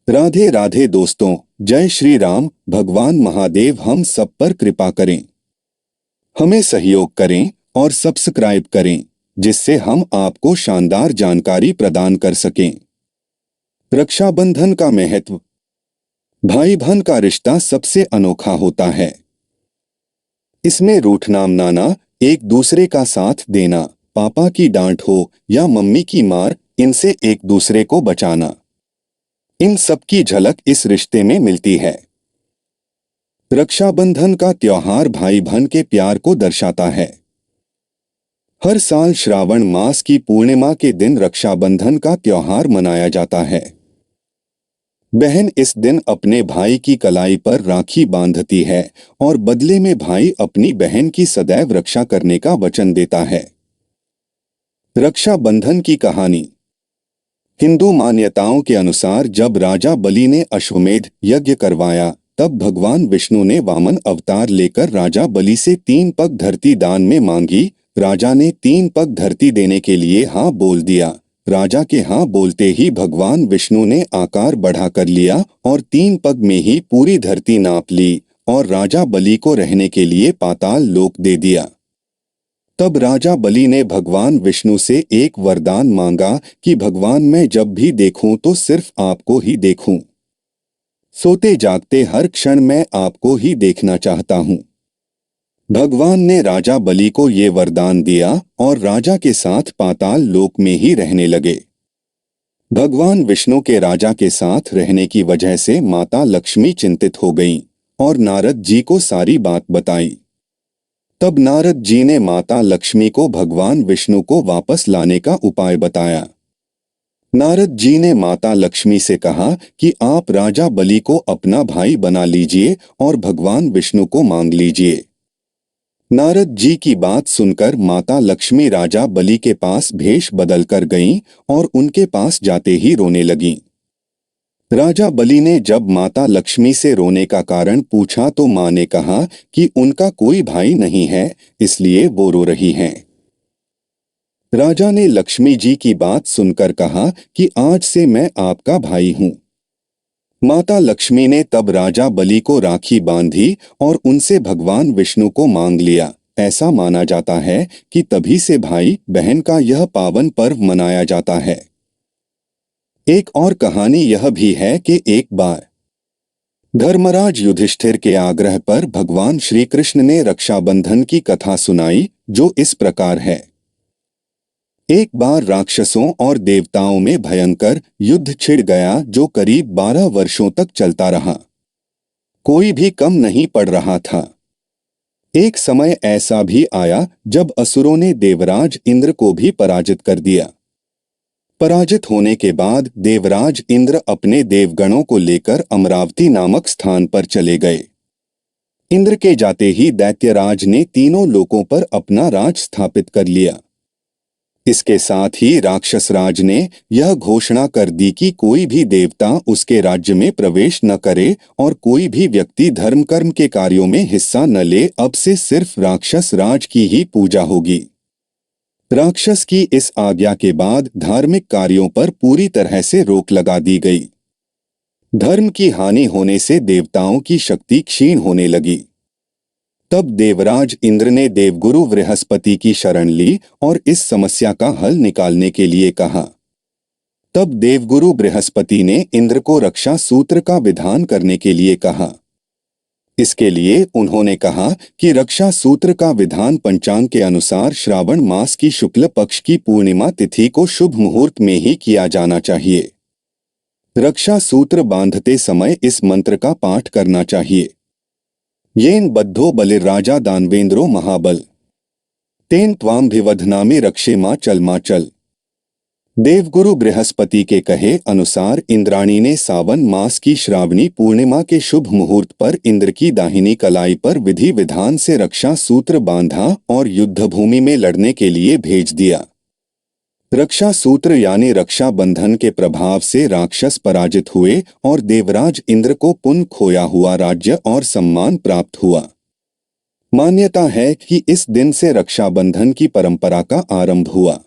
राधे राधे दोस्तों, जय श्री राम। भगवान महादेव हम सब पर कृपा करें, हमें सहयोग करें और सब्सक्राइब करें, जिससे हम आपको शानदार जानकारी प्रदान कर सकें। रक्षाबंधन का महत्व। भाई बहन का रिश्ता सबसे अनोखा होता है। इसमें रूठना मनाना, एक दूसरे का साथ देना, पापा की डांट हो या मम्मी की मार, इनसे एक दूसरे को बचाना, इन सब की झलक इस रिश्ते में मिलती है। रक्षाबंधन का त्योहार भाई बहन के प्यार को दर्शाता है। हर साल श्रावण मास की पूर्णिमा के दिन रक्षाबंधन का त्योहार मनाया जाता है। बहन इस दिन अपने भाई की कलाई पर राखी बांधती है और बदले में भाई अपनी बहन की सदैव रक्षा करने का वचन देता है। रक्षाबंधन की कहानी। हिंदू मान्यताओं के अनुसार जब राजा बलि ने अश्वमेध यज्ञ करवाया, तब भगवान विष्णु ने वामन अवतार लेकर राजा बलि से 3 पग धरती दान में मांगी। राजा ने 3 पग धरती देने के लिए हाँ बोल दिया। राजा के हाँ बोलते ही भगवान विष्णु ने आकार बढ़ा कर लिया और 3 पग में ही पूरी धरती नाप ली और राजा बलि को रहने के लिए पाताल लोक दे दिया। तब राजा बलि ने भगवान विष्णु से एक वरदान मांगा कि भगवान मैं जब भी देखूं तो सिर्फ आपको ही देखूं। सोते जागते हर क्षण मैं आपको ही देखना चाहता हूं। भगवान ने राजा बलि को ये वरदान दिया और राजा के साथ पाताल लोक में ही रहने लगे। भगवान विष्णु के राजा के साथ रहने की वजह से माता लक्ष्मी चिंतित हो गईं और नारद जी को सारी बात बताई। तब नारद जी ने माता लक्ष्मी को भगवान विष्णु को वापस लाने का उपाय बताया। नारद जी ने माता लक्ष्मी से कहा कि आप राजा बलि को अपना भाई बना लीजिए और भगवान विष्णु को मांग लीजिए। नारद जी की बात सुनकर माता लक्ष्मी राजा बलि के पास भेष बदलकर गईं और उनके पास जाते ही रोने लगीं। राजा बलि ने जब माता लक्ष्मी से रोने का कारण पूछा तो मां ने कहा कि उनका कोई भाई नहीं है, इसलिए वो रो रही हैं। राजा ने लक्ष्मी जी की बात सुनकर कहा कि आज से मैं आपका भाई हूं। माता लक्ष्मी ने तब राजा बलि को राखी बांधी और उनसे भगवान विष्णु को मांग लिया। ऐसा माना जाता है कि तभी से भाई बहन का यह पावन पर्व मनाया जाता है। एक और कहानी यह भी है कि एक बार धर्मराज युधिष्ठिर के आग्रह पर भगवान श्री कृष्ण ने रक्षाबंधन की कथा सुनाई, जो इस प्रकार है। एक बार राक्षसों और देवताओं में भयंकर युद्ध छिड़ गया, जो करीब 12 वर्षों तक चलता रहा। कोई भी कम नहीं पड़ रहा था। एक समय ऐसा भी आया जब असुरों ने देवराज इंद्र को भी पराजित कर दिया। पराजित होने के बाद देवराज इंद्र अपने देवगणों को लेकर अमरावती नामक स्थान पर चले गए। इंद्र के जाते ही दैत्यराज ने तीनों लोकों पर अपना राज स्थापित कर लिया। इसके साथ ही राक्षसराज ने यह घोषणा कर दी कि कोई भी देवता उसके राज्य में प्रवेश न करे और कोई भी व्यक्ति धर्म कर्म के कार्यों में हिस्सा न ले। अब से सिर्फ राक्षस राज की ही पूजा होगी। राक्षस की इस आज्ञा के बाद धार्मिक कार्यों पर पूरी तरह से रोक लगा दी गई। धर्म की हानि होने से देवताओं की शक्ति क्षीण होने लगी। तब देवराज इंद्र ने देवगुरु बृहस्पति की शरण ली और इस समस्या का हल निकालने के लिए कहा। तब देवगुरु बृहस्पति ने इंद्र को रक्षा सूत्र का विधान करने के लिए कहा। इसके लिए उन्होंने कहा कि रक्षा सूत्र का विधान पंचांग के अनुसार श्रावण मास की शुक्ल पक्ष की पूर्णिमा तिथि को शुभ मुहूर्त में ही किया जाना चाहिए। रक्षा सूत्र बांधते समय इस मंत्र का पाठ करना चाहिए। येन बद्धो बलिर्राजा दानवेंद्रो महाबल, तेन त्वाम भिवधनामि रक्षेमा चल। देवगुरु बृहस्पति के कहे अनुसार इंद्राणी ने सावन मास की श्रावणी पूर्णिमा के शुभ मुहूर्त पर इंद्र की दाहिनी कलाई पर विधि विधान से रक्षा सूत्र बांधा और युद्धभूमि में लड़ने के लिए भेज दिया। रक्षा सूत्र यानी रक्षा बंधन के प्रभाव से राक्षस पराजित हुए और देवराज इंद्र को पुनः खोया हुआ राज्य और सम्मान प्राप्त हुआ। मान्यता है कि इस दिन से रक्षाबंधन की परंपरा का आरंभ हुआ।